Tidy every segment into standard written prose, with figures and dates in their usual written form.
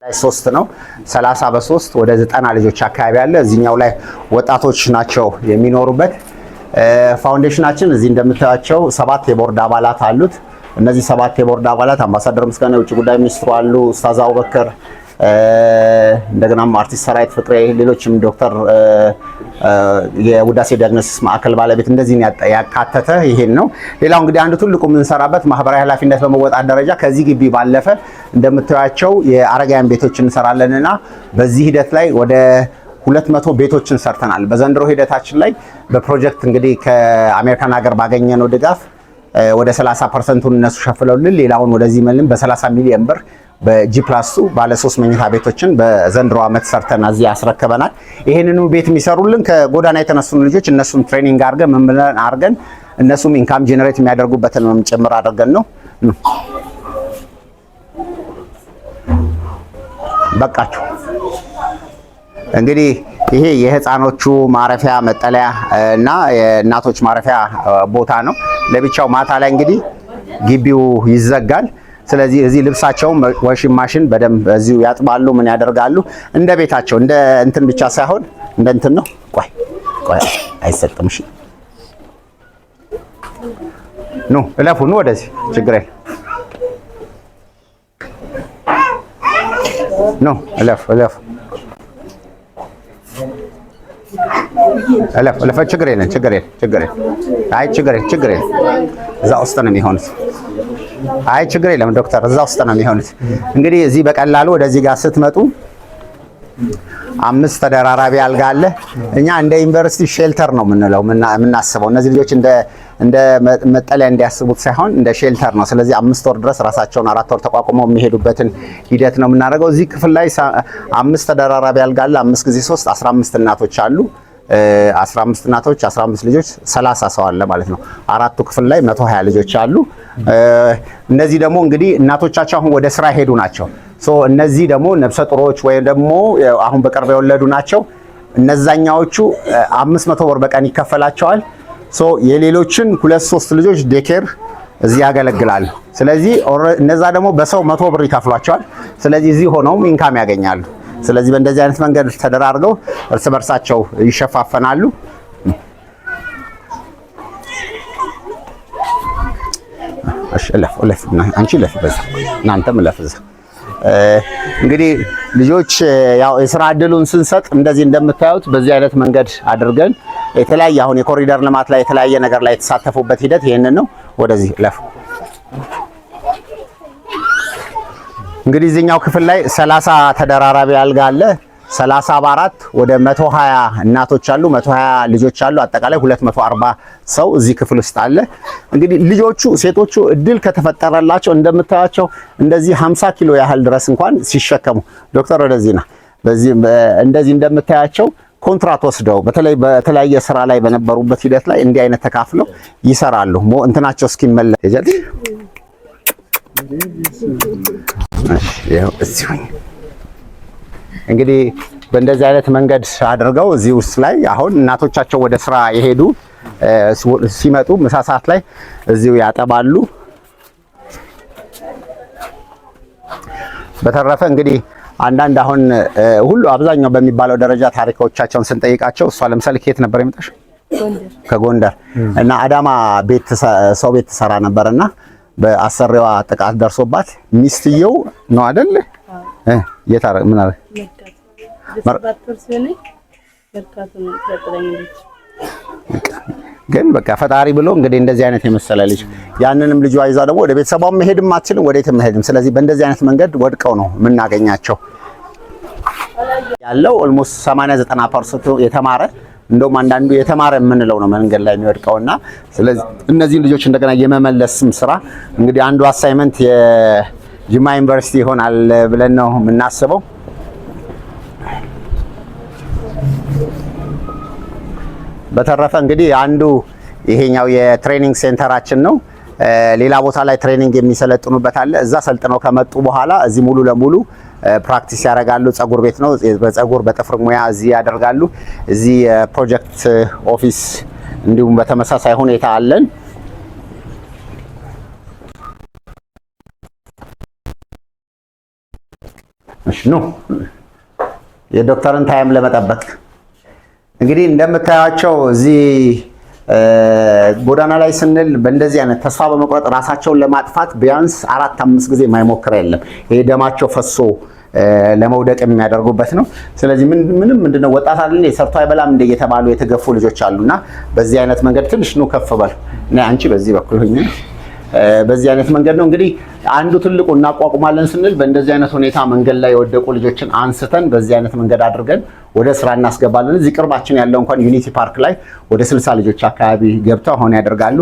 3 ነው 30 በ3 ወደ 90 ልጆች አካባቢ አለ። እዚህኛው ላይ ወጣቶች ናቸው የሚኖሩበት። ፋውንዴሽናችን እዚህ እንደምታያቸው 7 የቦርድ አባላት አሉት። እነዚህ 7 የቦርድ አባላት አምባሳደር ምስጋና የውጭ ጉዳይ ሚኒስትሩ አሉ፣ ኡስታዝ አቡበከር፣ እንደገናም አርቲስት ሰራዊት ፍቅሬ፣ ሌሎችም ዶክተር የውዳሴ ዲያግኖሲስ ማዕከል ባለቤት እንደዚህ ያካተተ ይሄን ነው። ሌላው እንግዲህ አንዱ ትልቁ የምንሰራበት ማህበራዊ ኃላፊነት በመወጣት ደረጃ ከዚህ ግቢ ባለፈ እንደምታያቸው የአረጋውያን ቤቶችን እንሰራለንና በዚህ ሂደት ላይ ወደ 200 ቤቶችን ሰርተናል። በዘንድሮ ሂደታችን ላይ በፕሮጀክት እንግዲህ ከአሜሪካን ሀገር ባገኘነው ድጋፍ ወደ 30% እነሱ ሸፍለውልን ሌላውን ወደዚህ መልም በ30 ሚሊዮን ብር በጂ+2 ባለ 3 መኝታ ቤቶችን በዘንድሮ ዓመት ሰርተን እዚህ አስረክበናል። ይሄንኑ ቤት የሚሰሩልን ከጎዳና የተነሱን ልጆች እነሱን ትሬኒንግ አድርገን ምን ብለን አድርገን እነሱም ኢንካም ጄነሬት የሚያደርጉበትን ጭምር አድርገን ነው። በቃችሁ እንግዲህ ይሄ የህፃኖቹ ማረፊያ መጠለያ እና የእናቶች ማረፊያ ቦታ ነው። ለብቻው ማታ ላይ እንግዲህ ግቢው ይዘጋል። ስለዚህ እዚህ ልብሳቸውን ዋሽንግ ማሽን በደንብ እዚሁ ያጥባሉ፣ ምን ያደርጋሉ። እንደ ቤታቸው እንደ እንትን ብቻ ሳይሆን እንደ እንትን ነው። ቆይ አይሰጥም። እሺ ኑ እለፉ፣ ኑ ወደዚህ፣ ችግር የለም። ኑ እለፉ እለፍ፣ ችግር የለም። አይ ችግር የለም። እዛ ውስጥ ነው የሚሆኑት። አይ ችግር የለም ዶክተር፣ እዛ ውስጥ ነው የሚሆኑት። እንግዲህ እዚህ በቀላሉ ወደዚህ ጋር ስትመጡ 5 ተደራራቢ አልጋ አለ። እኛ እንደ ዩኒቨርሲቲ ሼልተር ነው የምናስበው። እነዚህ ልጆች እንደ መጠለያ እንዲያስቡት ሳይሆን እንደ ሼልተር ነው። ስለዚህ 5 ወር ድረስ ራሳቸውን 4 ወር ተቋቁመው የሚሄዱበትን ሂደት ነው የምናደርገው። እዚህ ክፍል ላይ 5 ተደራራቢ አልጋ አለ። 5 ጊዜ 3 15 እናቶች አሉ። 15 እናቶች 15 ልጆች 30 ሰው አለ ማለት ነው። አራቱ ክፍል ላይ 120 ልጆች አሉ። እነዚህ ደግሞ እንግዲህ እናቶቻቸው አሁን ወደ ስራ ሄዱ ናቸው። እነዚህ ደግሞ ነፍሰ ጡሮች ወይም ደግሞ አሁን በቅርብ የወለዱ ናቸው። እነዛኛዎቹ 500 ብር በቀን ይከፈላቸዋል። የሌሎችን 2-3 ልጆች ዴኬር እዚህ ያገለግላሉ። ስለዚህ እነዛ ደግሞ በሰው 100 ብር ይከፍሏቸዋል። ስለዚህ እዚህ ሆነውም ኢንካም ያገኛሉ። ስለዚህ በእንደዚህ አይነት መንገድ ተደራርገው እርስ በርሳቸው ይሸፋፈናሉ። እለፍ አንቺ እለፍ፣ በዛ እናንተም እለፍ እዛ። እንግዲህ ልጆች ያው የስራ እድሉን ስንሰጥ እንደዚህ እንደምታዩት በዚህ አይነት መንገድ አድርገን የተለያየ አሁን የኮሪደር ልማት ላይ የተለያየ ነገር ላይ የተሳተፉበት ሂደት ይሄንን ነው። ወደዚህ እለፍ። እንግዲህ እዚህኛው ክፍል ላይ 30 ተደራራቢ አልጋ አለ። 30 በ4 ወደ 120 እናቶች አሉ፣ 120 ልጆች አሉ። አጠቃላይ 240 ሰው እዚህ ክፍል ውስጥ አለ። እንግዲህ ልጆቹ ሴቶቹ እድል ከተፈጠረላቸው እንደምታያቸው እንደዚህ 50 ኪሎ ያህል ድረስ እንኳን ሲሸከሙ ዶክተር ወደዚህና በዚህ እንደዚህ እንደምታያቸው ኮንትራት ወስደው በተለይ በተለያየ ስራ ላይ በነበሩበት ሂደት ላይ እንዲህ አይነት ተካፍለው ይሰራሉ። እንትናቸው እስኪመለስ ይጀት እንግዲህ በእንደዚህ አይነት መንገድ አድርገው እዚህ ውስጥ ላይ አሁን እናቶቻቸው ወደ ስራ የሄዱ ሲመጡ ምሳ ሰዓት ላይ እዚሁ ያጠባሉ። በተረፈ እንግዲህ አንዳንድ አሁን ሁሉ አብዛኛው በሚባለው ደረጃ ታሪኮቻቸውን ስንጠይቃቸው እሷ ለምሳሌ ከየት ነበር የመጣሽ? ከጎንደር እና አዳማ ሰው ቤት ትሰራ ነበርና በአሰሪዋ ጥቃት ደርሶባት ሚስትየው ነው አይደል? የታረ ምን አለ ግን በቃ ፈጣሪ ብሎ እንግዲህ እንደዚህ አይነት የመሰለ ልጅ ያንንም ልጅ አይዛ ደግሞ ወደ ቤተሰቧም መሄድም አትችልም፣ ወዴትም መሄድም። ስለዚህ በእንደዚህ አይነት መንገድ ወድቀው ነው የምናገኛቸው። ያለው ኦልሞስት 80-90% የተማረ እንደውም አንዳንዱ የተማረ የምንለው ነው መንገድ ላይ የሚወድቀውና ስለዚህ እነዚህ ልጆች እንደገና የመመለስም ስራ እንግዲህ አንዱ አሳይመንት የጅማ ዩኒቨርሲቲ ይሆናል ብለን ነው የምናስበው። በተረፈ እንግዲህ አንዱ ይሄኛው የትሬኒንግ ሴንተራችን ነው። ሌላ ቦታ ላይ ትሬኒንግ የሚሰለጥኑበት አለ። እዛ ሰልጥነው ከመጡ በኋላ እዚህ ሙሉ ለሙሉ ፕራክቲስ ያደርጋሉ። ጸጉር ቤት ነው፣ በጸጉር በጥፍር ሙያ እዚህ ያደርጋሉ። እዚህ ፕሮጀክት ኦፊስ እንዲሁም በተመሳሳይ ሁኔታ አለን። እሺ ነው የዶክተርን ታይም ለመጠበቅ እንግዲህ እንደምታያቸው እዚህ ጎዳና ላይ ስንል በእንደዚህ አይነት ተስፋ በመቁረጥ ራሳቸውን ለማጥፋት ቢያንስ 4-5 ጊዜ የማይሞክር የለም። ይሄ ደማቸው ፈሶ ለመውደቅ የሚያደርጉበት ነው። ስለዚህ ምንድነው ወጣት አይደል ሰርቶ አይበላም እንደ እየተባሉ የተገፉ ልጆች አሉና በዚህ አይነት መንገድ ትንሽ ነው ከፍ በል እና አንቺ በዚህ በኩል ሆኜ በዚህ አይነት መንገድ ነው እንግዲህ አንዱ ትልቁ እናቋቁማለን ስንል በእንደዚህ አይነት ሁኔታ መንገድ ላይ የወደቁ ልጆችን አንስተን በዚህ አይነት መንገድ አድርገን ወደ ስራ እናስገባለን። እዚህ ቅርባችን ያለው እንኳን ዩኒቲ ፓርክ ላይ ወደ 60 ልጆች አካባቢ ገብተው አሁን ያደርጋሉ።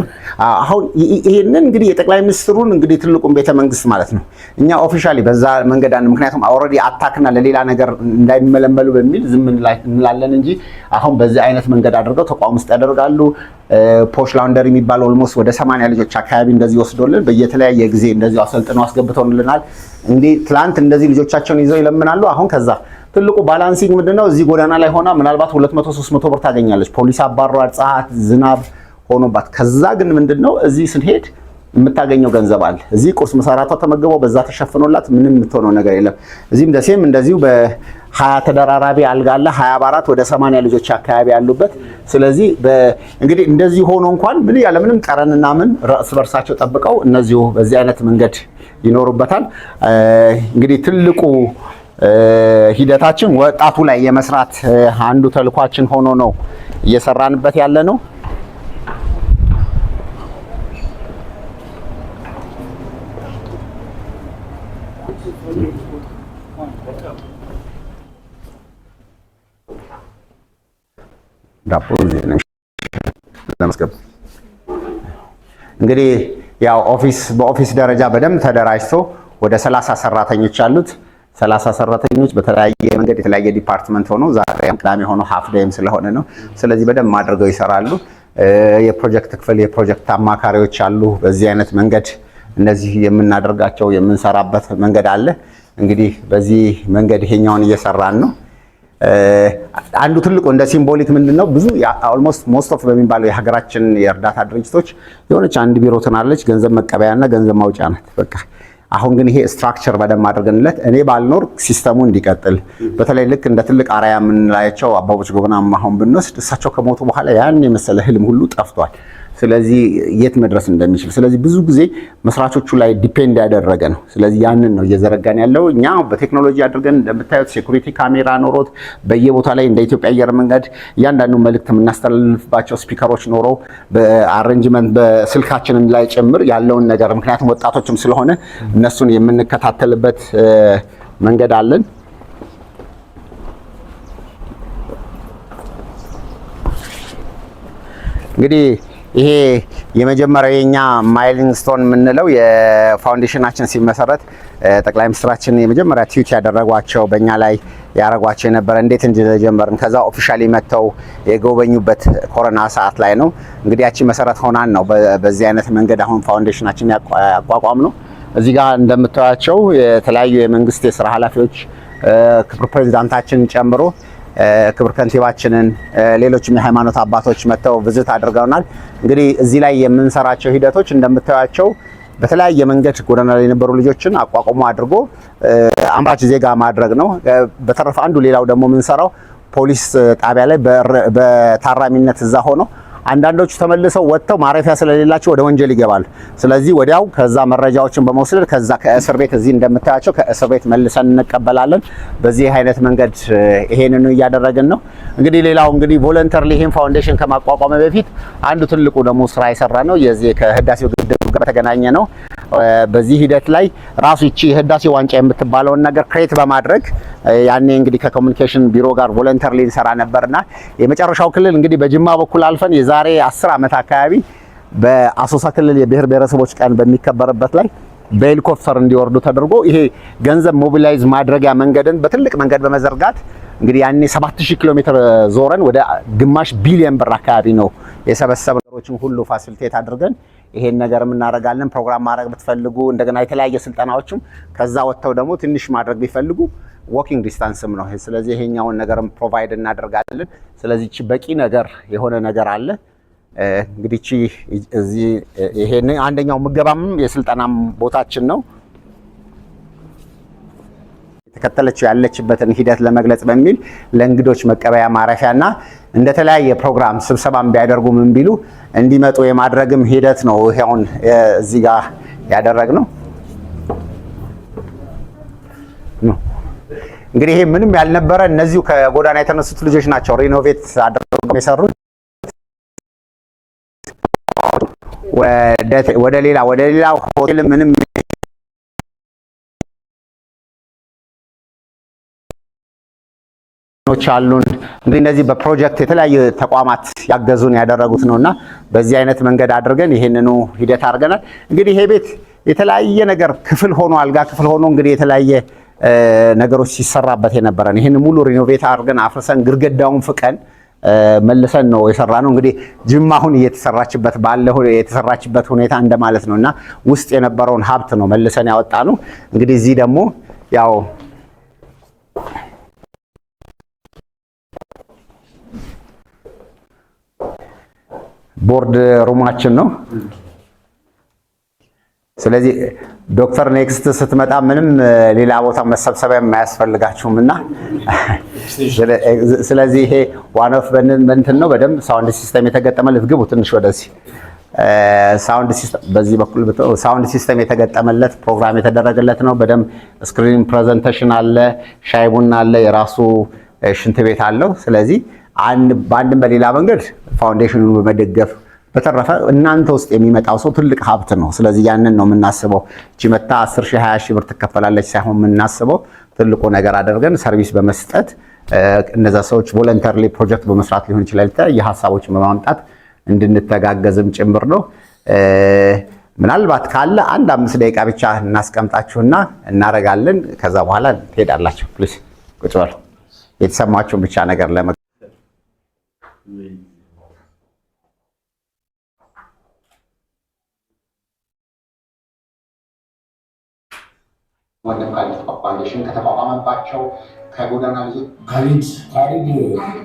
አሁን ይሄንን እንግዲህ የጠቅላይ ሚኒስትሩን እንግዲህ ትልቁን ቤተመንግስት ማለት ነው እኛ ኦፊሻሊ በዛ መንገድ ምክንያቱም ኦልሬዲ አታክና ለሌላ ነገር እንዳይመለመሉ በሚል ዝም እንላለን እንጂ አሁን በዚህ አይነት መንገድ አድርገው ተቋም ውስጥ ያደርጋሉ። ፖሽ ላውንደሪ የሚባል ኦልሞስት ወደ 80 ልጆች አካባቢ እንደዚህ ወስዶልን በየተለያየ ጊዜ እንደዚህ አሰልጥነው አስገብተውልናል። እንግዲህ ትላንት እንደዚህ ልጆቻቸውን ይዘው ይለምናሉ። አሁን ከዛ ትልቁ ባላንሲንግ ምንድነው እዚህ ጎዳና ላይ ሆና ምናልባት 200-300 ብር ታገኛለች። ፖሊስ አባሯል፣ ፀሐይ ዝናብ ሆኖባት። ከዛ ግን ምንድነው እዚህ ስንሄድ የምታገኘው ገንዘብ አለ። እዚህ ቁርስ መሰራቷ ተመግበው በዛ ተሸፍኖላት ምንም የምትሆነው ነገር የለም። እዚህም ደሴም እንደዚሁ በ20 ተደራራቢ አልጋ አለ 20 በ4 ወደ 80 ልጆች አካባቢ ያሉበት። ስለዚህ እንግዲህ እንደዚህ ሆኖ እንኳን ምን ያለ ምንም ጠረንና ምን ራስ በርሳቸው ጠብቀው እነዚሁ በዚህ አይነት መንገድ ይኖሩበታል። እንግዲህ ትልቁ ሂደታችን ወጣቱ ላይ የመስራት አንዱ ተልኳችን ሆኖ ነው እየሰራንበት ያለ ነው። እንግዲህ ያው በኦፊስ ደረጃ በደንብ ተደራጅቶ ወደ 30 ሰራተኞች አሉት። 30 ሰራተኞች በተለያየ መንገድ የተለያየ ዲፓርትመንት ሆኖ ዛሬም ቅዳሜ ሆኖ ሃፍ ዴይም ስለሆነ ነው። ስለዚህ በደንብ አድርገው ይሰራሉ። የፕሮጀክት ክፍል የፕሮጀክት አማካሪዎች አሉ። በዚህ አይነት መንገድ እነዚህ የምናደርጋቸው የምንሰራበት መንገድ አለ። እንግዲህ በዚህ መንገድ ይሄኛውን እየሰራን ነው። አንዱ ትልቁ እንደ ሲምቦሊክ ምንድነው ብዙ ኦልሞስት ሞስት ኦፍ በሚባለው የሀገራችን የእርዳታ ድርጅቶች የሆነች አንድ ቢሮ ትናለች፣ ገንዘብ መቀበያና ገንዘብ ማውጫ ናት በቃ። አሁን ግን ይሄ ስትራክቸር በደንብ አድርገንለት እኔ ባልኖር ሲስተሙ እንዲቀጥል በተለይ ልክ እንደ ትልቅ አርአያ የምንላቸው አባቦች ጎበናም አሁን ብንወስድ እሳቸው ከሞቱ በኋላ ያን የመሰለ ህልም ሁሉ ጠፍቷል። ስለዚህ የት መድረስ እንደሚችል ስለዚህ ብዙ ጊዜ መስራቾቹ ላይ ዲፔንድ ያደረገ ነው። ስለዚህ ያንን ነው እየዘረጋን ያለው። እኛ በቴክኖሎጂ አድርገን እንደምታዩት ሴኩሪቲ ካሜራ ኖሮት በየቦታ ላይ እንደ ኢትዮጵያ አየር መንገድ እያንዳንዱ መልእክት የምናስተላልፍባቸው ስፒከሮች ኖሮ በአሬንጅመንት በስልካችንን ላይ ጭምር ያለውን ነገር ምክንያቱም ወጣቶችም ስለሆነ እነሱን የምንከታተልበት መንገድ አለን። እንግዲህ ይሄ የመጀመሪያው የኛ ማይሊንግ ስቶን የምንለው የፋውንዴሽናችን ሲመሰረት ጠቅላይ ሚኒስትራችን የመጀመሪያ ቲዩት ያደረጓቸው በእኛ ላይ ያረጓቸው የነበረ እንዴት እንደጀመርን ከዛ ኦፊሻሊ መተው የጎበኙበት ኮሮና ሰዓት ላይ ነው። እንግዲህ ያቺ መሰረት ሆናን ነው በዚህ አይነት መንገድ አሁን ፋውንዴሽናችን ያቋቋም ነው። እዚህ ጋር እንደምታዩቸው የተለያዩ የመንግስት የስራ ኃላፊዎች ክቡር ፕሬዝዳንታችንን ጨምሮ ክቡር ከንቲባችንን ሌሎችም የሃይማኖት አባቶች መተው ቪዚት አድርገውናል። እንግዲህ እዚህ ላይ የምንሰራቸው ሂደቶች እንደምታዩቸው በተለያየ መንገድ ጎዳና ላይ የነበሩ ልጆችን አቋቁሞ አድርጎ አምራች ዜጋ ማድረግ ነው። በተረፈ አንዱ ሌላው ደግሞ የምንሰራው ፖሊስ ጣቢያ ላይ በታራሚነት እዛ ሆኖ አንዳንዶቹ ተመልሰው ወጥተው ማረፊያ ስለሌላቸው ወደ ወንጀል ይገባሉ። ስለዚህ ወዲያው ከዛ መረጃዎችን በመውሰድ ከዛ ከእስር ቤት እዚህ እንደምታያቸው ከእስር ቤት መልሰን እንቀበላለን። በዚህ አይነት መንገድ ይሄንን እያደረግን ነው። እንግዲህ ሌላው እንግዲህ ቮለንተሪ ይሄን ፋውንዴሽን ከማቋቋም በፊት አንዱ ትልቁ ደግሞ ስራ የሰራ ነው የዚህ ከህዳሴው ግድብ ጋር በተገናኘ ነው። በዚህ ሂደት ላይ ራሱ እቺ የህዳሴ ዋንጫ የምትባለውን ነገር ክሬት በማድረግ ያኔ እንግዲህ ከኮሙኒኬሽን ቢሮ ጋር ቮለንተሪ እንሰራ ነበርና የመጨረሻው ክልል እንግዲህ በጅማ በኩል አልፈን የዛሬ 10 ዓመት አካባቢ በአሶሳ ክልል የብሔር ብሔረሰቦች ቀን በሚከበርበት ላይ በሄሊኮፕተር እንዲወርዱ ተደርጎ ይሄ ገንዘብ ሞቢላይዝ ማድረጊያ መንገድን በትልቅ መንገድ በመዘርጋት እንግዲህ ያኔ 7000 ኪሎ ሜትር ዞረን ወደ ግማሽ ቢሊዮን ብር አካባቢ ነው የሰበሰብ ነገሮችን ሁሉ ፋሲሊቴት አድርገን ይሄን ነገር እናደርጋለን። ፕሮግራም ማድረግ ብትፈልጉ እንደገና የተለያየ ስልጠናዎችም ከዛ ወጥተው ደግሞ ትንሽ ማድረግ ቢፈልጉ ዋኪንግ ዲስታንስም ነው። ስለዚህ ይሄኛውን ነገርም ፕሮቫይድ እናደርጋለን። ስለዚህ እቺ በቂ ነገር የሆነ ነገር አለ። እንግዲህ እቺ እዚህ ይሄን አንደኛው ምገባም የስልጠናም ቦታችን ነው። ተከተለችው ያለችበትን ሂደት ለመግለጽ በሚል ለእንግዶች መቀበያ ማረፊያና እንደተለያየ ፕሮግራም ስብሰባም ቢያደርጉ ምን ቢሉ እንዲመጡ የማድረግም ሂደት ነው። ይሄውን እዚህ ጋር ያደረግነው ነው። እንግዲህ ይሄ ምንም ያልነበረ እነዚሁ ከጎዳና የተነሱት ልጆች ናቸው ሪኖቬት አድርገው የሰሩት። ወደ ሌላ ሆቴል ምንም አሉን። እንግዲህ እነዚህ በፕሮጀክት የተለያዩ ተቋማት ያገዙን ያደረጉት ነውና በዚህ አይነት መንገድ አድርገን ይሄንኑ ሂደት አድርገናል። እንግዲህ ይሄ ቤት የተለያየ ነገር ክፍል ሆኖ አልጋ ክፍል ሆኖ እንግዲህ የተለያየ ነገሮች ሲሰራበት የነበረን ይሄን ሙሉ ሪኖቬት አድርገን አፍርሰን ግድግዳውን ፍቀን መልሰን ነው የሰራነው። እንግዲህ ጅማ አሁን የተሰራችበት ሁኔታ እንደማለት ነውና ውስጥ የነበረውን ሀብት ነው መልሰን ያወጣነው። እንግዲህ እዚህ ደግሞ ያው ቦርድ ሩማችን ነው። ስለዚህ ዶክተር ኔክስት ስትመጣ ምንም ሌላ ቦታ መሰብሰቢያ የማያስፈልጋችሁምና ስለዚህ ይሄ ዋን ኦፍ በእንትን ነው። በደንብ ሳውንድ ሲስተም የተገጠመለት ግቡ ትንሽ ወደዚህ ሳውንድ ሲስተም በዚህ በኩል ሳውንድ ሲስተም የተገጠመለት ፕሮግራም የተደረገለት ነው። በደንብ ስክሪን ፕሬዘንቴሽን አለ፣ ሻይ ቡና አለ፣ የራሱ ሽንት ቤት አለው። ስለዚህ በአንድም በሌላ መንገድ ፋውንዴሽኑን በመደገፍ በተረፈ እናንተ ውስጥ የሚመጣው ሰው ትልቅ ሀብት ነው። ስለዚህ ያንን ነው የምናስበው። እቺ መታ 10 ሺህ 20 ሺህ ብር ትከፈላለች ሳይሆን የምናስበው ትልቁ ነገር አድርገን ሰርቪስ በመስጠት እነዛ ሰዎች ቮለንተሪሊ ፕሮጀክት በመስራት ሊሆን ይችላል የሀሳቦችን በማምጣት እንድንተጋገዝም ጭምር ነው። ምናልባት ካለ 1-5 ደቂቃ ብቻ እናስቀምጣችሁና እናረጋለን። ከዛ በኋላ ትሄዳላችሁ። ፕሊዝ ቁጭ በሉ። የተሰማችሁን ብቻ ነገር ፋውንዴሽን ከተቋቋመባቸው ከጎዳና ልጆች ካሪድ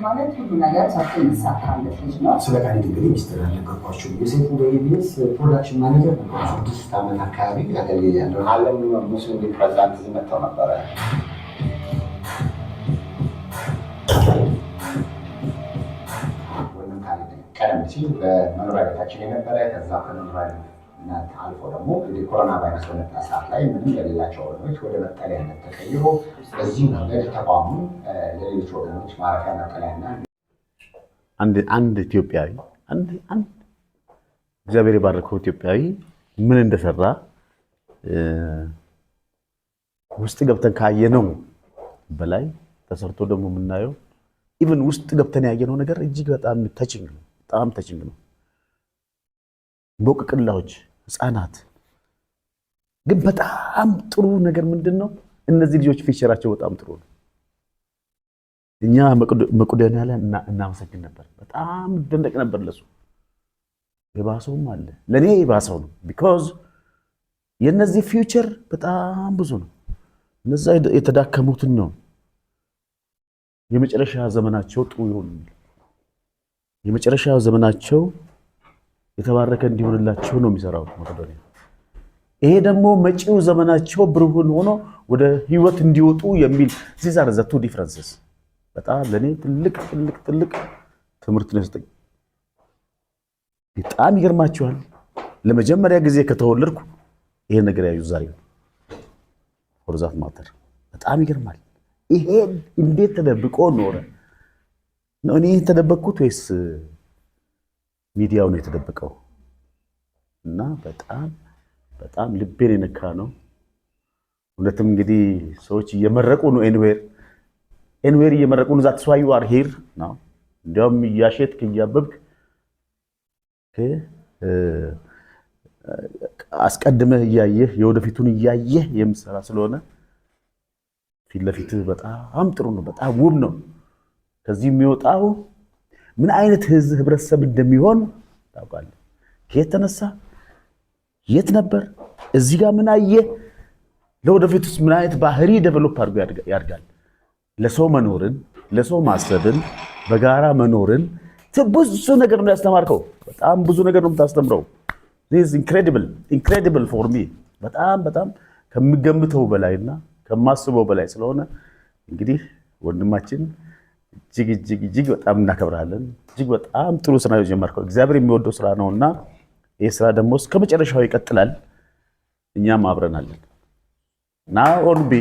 ማለት ሁሉ ነገር ሰርቶ ይሳካለት ልጅ ነው። ስለ ካሪድ እንግዲህ ሚስተር ያለቀቋቸው የሴቱ በኢቢኤስ ፕሮዳክሽን ማኔጀር ነው። 6 ዓመት አካባቢ ያገለግላል። ዓለም ሙስሊም ሊግ ፕሬዝዳንት እዚህ መጥተው ነበረ። ወይም ካሪድ ቀደም ሲል በመኖሪያ ቤታችን የነበረ ከዛ ከመኖሪያ አልፎ ደግሞ ኮሮና ቫይረስ በመጣ ሰዓት ላይ ምንም ለሌላቸው ወገኖች ወደ መጠለያነት ተቀይሮ በዚህ መንገድ ተቋሙ ለሌሎች ወገኖች ማረፊያ መጠለያና አንድ ኢትዮጵያዊ አንድ እግዚአብሔር የባረከው ኢትዮጵያዊ ምን እንደሰራ ውስጥ ገብተን ካየነው በላይ ተሰርቶ ደግሞ የምናየው ኢቭን ውስጥ ገብተን ያየነው ነገር እጅግ በጣም ተችንግ ነው። ቦቅቅላዎች ህፃናት ግን በጣም ጥሩ ነገር ምንድነው? እነዚህ ልጆች ፊቸራቸው በጣም ጥሩ ነው። እኛ መቄዶንያ ላይ እናመሰግን ነበር። በጣም ደንደቅ ነበር። ለሱ የባሰውም አለ። ለኔ የባሰው ነው። ቢኮዝ የነዚህ ፊቸር በጣም ብዙ ነው። እነዛ የተዳከሙትን ነው የመጨረሻ ዘመናቸው ጥሩ ይሆን፣ የመጨረሻ ዘመናቸው የተባረከ እንዲሆንላቸው ነው የሚሰራው መቄዶንያ። ይሄ ደግሞ መጪው ዘመናቸው ብሩህን ሆኖ ወደ ህይወት እንዲወጡ የሚል these are the two differences። በጣም ለኔ ትልቅ ትምህርት ነው የሰጠኝ። በጣም ይገርማችኋል። ለመጀመሪያ ጊዜ ከተወለድኩ ይሄ ነገር ያዩ ዛሬ ነው። ወርዛት ማተር በጣም ይገርማል። ይሄ እንዴት ተደብቆ ኖረ ነው? እኔ ተደበቅኩት ወይስ ሚዲያው ነው የተደበቀው? እና በጣም ልቤን የነካ ነው። እውነትም እንግዲህ ሰዎች እየመረቁ ነው። ኤንዌር እየመረቁ ነው። ዛት ዋይ ዩ አር ሂር ነው። እንዲያውም እያሸትክ እያበብክ አስቀድመህ እያየህ የወደፊቱን እያየህ የምሰራ ስለሆነ ፊት ለፊትህ በጣም ጥሩ ነው። በጣም ውብ ነው። ከዚህ የሚወጣው ምን አይነት ህብረተሰብ እንደሚሆን ታውቃለህ። ከየት ተነሳ፣ የት ነበር፣ እዚህ ጋር ምን አየህ፣ ለወደፊቱስ ምን አይነት ባህሪ ዴቨሎፕ አድርጎ ያድጋል። ለሰው መኖርን፣ ለሰው ማሰብን፣ በጋራ መኖርን ብዙ ነገር ነው ያስተማርከው። በጣም ብዙ ነገር ነው የምታስተምረው። this is incredible for me። በጣም ከምገምተው በላይና ከማስበው በላይ ስለሆነ እንግዲህ ወንድማችን እጅግ በጣም እናከብራለን። እጅግ በጣም ጥሩ ስራ የጀመርከው እግዚአብሔር የሚወደው ስራ ነውና ይህ ስራ ደግሞ እስከ መጨረሻው ይቀጥላል። እኛም አብረናለን እና ኦንቢ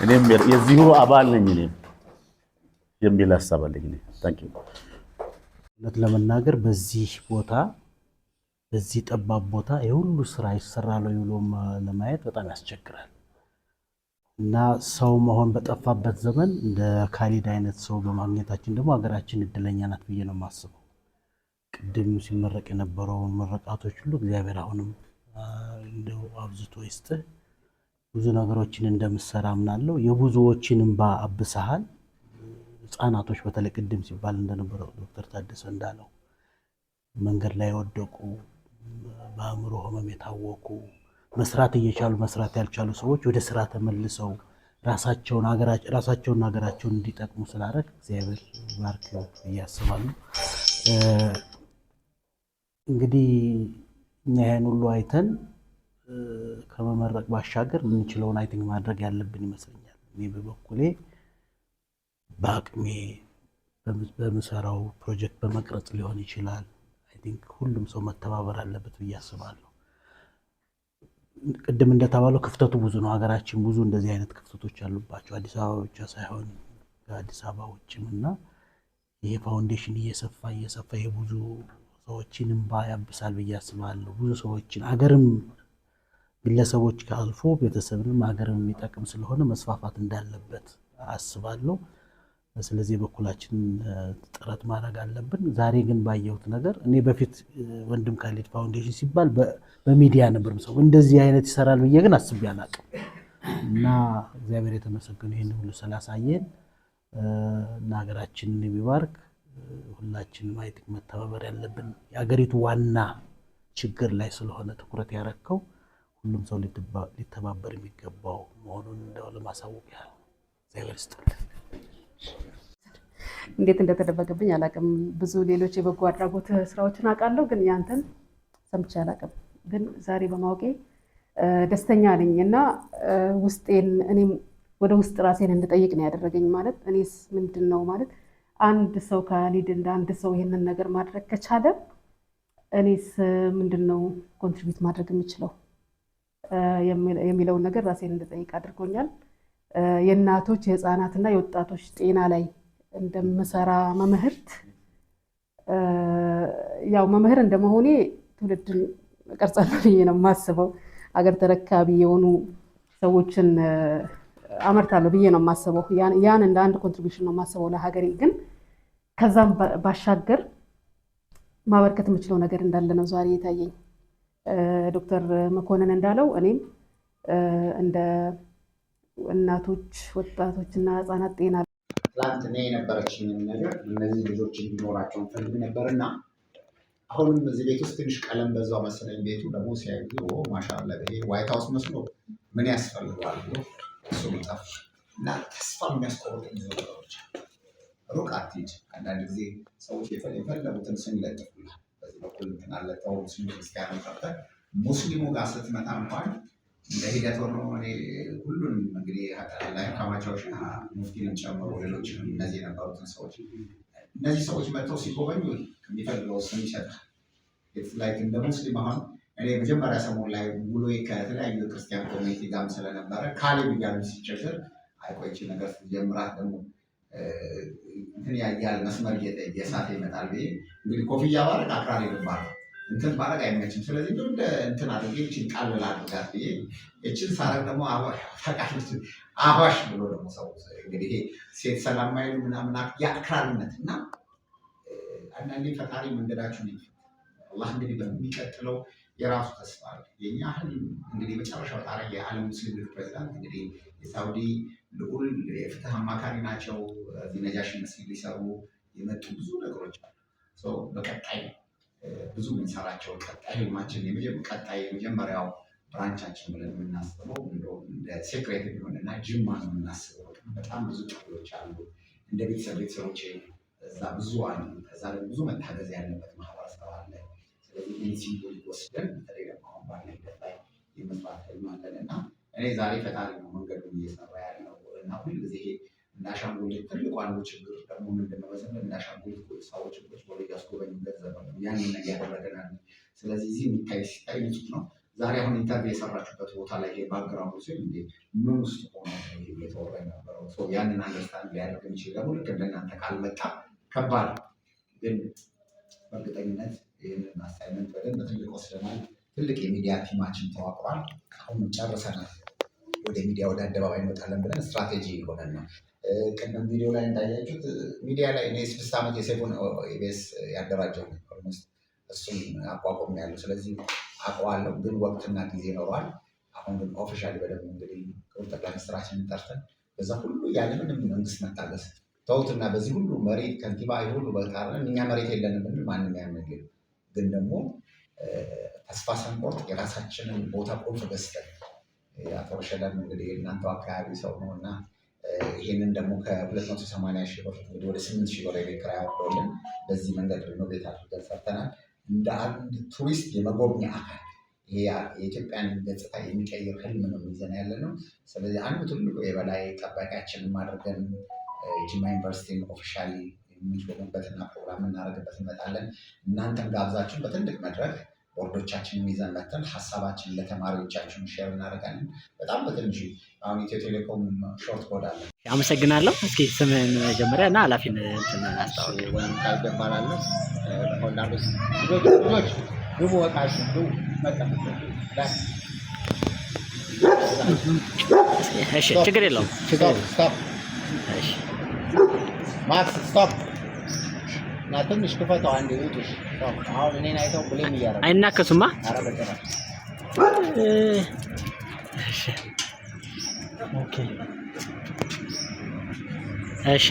እኔም የዚሁ አባል ነኝ እኔም የሚል ሀሳብ አለኝ። ታንክ ዩ። እውነት ለመናገር በዚህ ቦታ በዚህ ጠባብ ቦታ የሁሉ ስራ ይሰራል ብሎ ለማየት በጣም ያስቸግራል እና ሰው መሆን በጠፋበት ዘመን እንደ ካሊድ አይነት ሰው በማግኘታችን ደግሞ ሀገራችን እድለኛ ናት ብዬ ነው የማስበው። ቅድም ሲመረቅ የነበረውን ምርቃቶች ሁሉ እግዚአብሔር አሁንም እንደው አብዝቶ ይስጥህ። ብዙ ነገሮችን እንደምሰራ አምናለሁ። የብዙዎችን እንባ አብሰሃል። ህፃናቶች በተለይ ቅድም ሲባል እንደነበረው ዶክተር ታደሰ እንዳለው መንገድ ላይ የወደቁ በአእምሮ ህመም የታወቁ መስራት እየቻሉ መስራት ያልቻሉ ሰዎች ወደ ስራ ተመልሰው ራሳቸውን ሀገራቸውን እንዲጠቅሙ ስላደረግ እግዚአብሔር ባርክ ብዬ አስባለሁ። እንግዲህ እኛ ይሄን ሁሉ አይተን ከመመረቅ ባሻገር የምንችለውን አይ ቲንክ ማድረግ ያለብን ይመስለኛል። እኔ በበኩሌ በአቅሜ በምሰራው ፕሮጀክት በመቅረጽ ሊሆን ይችላል። አይ ቲንክ ሁሉም ሰው መተባበር አለበት ብዬ አስባለሁ። ቅድም እንደተባለው ክፍተቱ ብዙ ነው። ሀገራችን ብዙ እንደዚህ አይነት ክፍተቶች አሉባቸው፣ አዲስ አበባ ብቻ ሳይሆን ከአዲስ አበባ ውጭም እና ይሄ ፋውንዴሽን እየሰፋ የብዙ ሰዎችን እንባ ያብሳል ብዬ አስባለሁ። ብዙ ሰዎችን አገርም ግለሰቦች ካልፎ ቤተሰብንም ሀገርም የሚጠቅም ስለሆነ መስፋፋት እንዳለበት አስባለሁ። ስለዚህ በኩላችን ጥረት ማድረግ አለብን። ዛሬ ግን ባየሁት ነገር እኔ በፊት ወንድም ካሊድ ፋውንዴሽን ሲባል በሚዲያ ነበር ሰው እንደዚህ አይነት ይሰራል ብዬ ግን አስቤ አላውቅም እና እግዚአብሔር የተመሰገነ ይሄን ሁሉ ስላሳየን እና ሀገራችንን የሚባርክ ሁላችንም አይ ቲንክ መተባበር ያለብን የሀገሪቱ ዋና ችግር ላይ ስለሆነ ትኩረት ያረከው ሁሉም ሰው ሊተባበር የሚገባው መሆኑን እንደው ለማሳወቅ ያህል እግዚአብሔር ይስጥልን። እንዴት እንደተደበቀብኝ አላውቅም። ብዙ ሌሎች የበጎ አድራጎት ስራዎችን አውቃለሁ፣ ግን ያንተን ሰምቼ አላውቅም። ግን ዛሬ በማወቄ ደስተኛ ነኝ እና ውስጤን እኔም ወደ ውስጥ ራሴን እንድጠይቅ ነው ያደረገኝ። ማለት እኔስ ምንድን ነው ማለት አንድ ሰው ካሊድ እንደ አንድ ሰው ይሄንን ነገር ማድረግ ከቻለ እኔስ ምንድን ነው ኮንትሪቢዩት ማድረግ የምችለው የሚለውን ነገር ራሴን እንድጠይቅ አድርጎኛል። የእናቶች የህፃናትና የወጣቶች ጤና ላይ እንደምሰራ መምህርት ያው መምህር እንደመሆኔ ትውልድን እቀርጻለሁ ብዬ ነው የማስበው። አገር ተረካቢ የሆኑ ሰዎችን አመርታለሁ ብዬ ነው የማስበው። ያን እንደ አንድ ኮንትሪቢዩሽን ነው የማስበው ለሀገሬ። ግን ከዛም ባሻገር ማበርከት የምችለው ነገር እንዳለ ነው ዛሬ የታየኝ። ዶክተር መኮንን እንዳለው እኔም እንደ እናቶች ወጣቶችና ህፃናት ጤና ትላንትና የነበረችኝን ነገር እነዚህ ልጆች እንዲኖራቸው ፈልግ ነበርና አሁንም እዚህ ቤት ውስጥ ትንሽ ቀለም በዛው መሰለኝ። ቤቱ ደግሞ ሲያዩ ማሻአላ ይሄ ዋይት ሀውስ መስሎ ምን ያስፈልገዋል ብሎ እሱ ጠፍ እና ተስፋ የሚያስቆርጡ ብዙ ነገሮች ሩቅ አትሂድ። አንዳንድ ጊዜ ሰዎች የፈለጉትን ስም ይለጥፉላል። በዚህ በኩል እንትን አለ ተው ሙስሊም ክርስቲያኑ ጠርተህ ሙስሊሙ ጋር ስትመጣ እንኳን እንደ ሂደት ሆኖ እኔ ሁሉንም እንግዲህ ላይ ካማቻዎች ሙፍቲንም ጨምሮ ሌሎችንም እነዚህ የነበሩትን ሰዎች እነዚህ ሰዎች መጥተው ሲጎበኙ ከሚፈልገው ስም ይሰጣል። ላይክ እንደ ሙስሊም አሁን እኔ መጀመሪያ ሰሞን ላይ ውሎ ከተለያዩ ክርስቲያን ኮሚኒቲ ጋርም ስለነበረ ካሌብ እያሉ ሲቸገር አይቆይች ነገር ጀምራት ደግሞ እንትን ያያል መስመር እየሳተ ይመጣል ብዬ እንግዲህ ኮፍያ ባረግ አክራሪ ልባለሁ እንትን ባረግ አይመችም። ስለዚህ እንደ እንትን አድርጌ ይችን ቃል ላድርጋት ብዬ ይችን ሳረግ ደግሞ አዋሽ ብሎ ደግሞ ሰው እንግዲህ ሴት ሰላም ማይሉ ምናምን የአክራሪነት እና አንዳንዴ ፈጣሪ መንገዳችሁን አላህ እንግዲህ በሚቀጥለው የራሱ ተስፋ አለ። የኛ ህልም እንግዲህ መጨረሻው ጣሪያ የዓለም ሙስሊም ሊግ ፕሬዚዳንት እንግዲህ የሳውዲ ልዑል የፍትህ አማካሪ ናቸው። ነጃሺ መስጊድ ሊሰሩ የመጡ ብዙ ነገሮች አሉ። በቀጣይ ብዙ የምንሰራቸው ቀጣይ ህልማችን ቀጣይ የመጀመሪያው ብራንቻችን ብለን የምናስበው እንደ ሴክሬት የሚሆንና ጅማ ነው የምናስበው። በጣም ብዙ ጥሪዎች አሉ። እንደ ቤተሰቦች እዛ ብዙ አሉ። ከዛ ደግሞ ብዙ መታገዝ ያለበት ማህበረሰብ አለ። ስለዚህ ይህ ሲምቦሊክ ወስደን በተለይ ደግሞ አሁን ባለ ሂደት ላይ የመስራት ህልም አለን እና እኔ ዛሬ ፈጣሪ ነው መንገዱን እየሰራ ያለው እና ሁልጊዜ ይሄ እንደ አሻንጉሊት ትልቁ አንዱ ችግር ደግሞ ምንድነው መሰለህ እንደ አሻንጉሊት ሰዎች ቁጭ ብሎ እያስጎበኙ ገንዘብ ነው ያንን ነገር ያደረገናል። ስለዚህ እዚህ የሚታይ ሲታይ ንጹህ ነው። ዛሬ አሁን ኢንተርቪው የሰራችሁበት ቦታ ላይ ይሄ ባክግራውንዱ ሲል እንዴ ምን ውስጥ ሆኖ እየተወራ የነበረው ያንን አንደርስታንድ ሊያደርግ የሚችል ደግሞ ልክ እንደናንተ ካልመጣ ከባድ ግን በእርግጠኝነት ይህንን አሳይመንት በደንብ ትልቅ ወስደናል። ትልቅ የሚዲያ ቲማችን ተዋቅሯል። አሁን ጨርሰናል። ወደ ሚዲያ ወደ አደባባይ እንወጣለን ብለን ስትራቴጂ ሆነን ነው። ቅድም ቪዲዮ ላይ እንዳያችሁት ሚዲያ ላይ እኔ 6 ዓመት የሴቡን ኢቢኤስ ያደራጀው እሱም አቋቁም ያለው ስለዚህ አውቀዋለሁ። ግን ወቅትና ጊዜ ይኖረዋል። አሁን ግን ኦፊሻሊ በደንብ እንግዲህ ክቡር ጠቅላይ ሚኒስትራችንን ጠርተን በዛ ሁሉ ያለምንም መንግስት መታገስ ተውትና በዚህ ሁሉ መሬት ከንቲባ ሁሉ በቃረን እኛ መሬት የለንም ብንል ማንም ያምንል። ግን ደግሞ ተስፋ ሳንቆርጥ የራሳችንን ቦታ ቁልፍ ገዝተን አቶ ረሸዳን እንግዲህ እናንተው አካባቢ ሰው ነው እና ይህንን ደግሞ ከ280 ሺህ ብር እንግዲህ ወደ 8 ሺህ ብር የቤት ኪራይ አውጥቶልን በዚህ መንገድ ሪኖቬት አድርገን ሰርተናል። እንደ አንድ ቱሪስት የመጎብኛ አካል ይሄ የኢትዮጵያን ገጽታ የሚቀይር ህልም ነው ይዘን ያለ ነው። ስለዚህ አንዱ ትልቁ የበላይ ጠባቂያችንን አድርገን ጅማ ዩኒቨርሲቲን ኦፊሻሊ የሚሾሙበትና ፕሮግራም እናደርግበት እንመጣለን። እናንተም ጋብዛችሁን በትልቅ መድረክ ቦርዶቻችንን ይዘን መተን ሀሳባችንን ለተማሪዎቻችን ሼር እናደርጋለን። በጣም በትንሹ አሁን ኢትዮ ቴሌኮም ሾርት ኮድ አለ። አመሰግናለሁ። እስኪ ስምህን መጀመሪያ እና ኃላፊነትን አስታውቅ። ወይም ታይገባላለህ ሆላንዶስ ልጆች ግቡ ወቃሽ ግቡ እሺ፣ ችግር የለውም። ማክስ ስቶፕ እና ትንሽ ክፈተው አንዴ ውጡሽ። አሁን እኔን አይተው ብሌም እያደረገ አይናከሱማ። ኧረ በጭራሽ። እሺ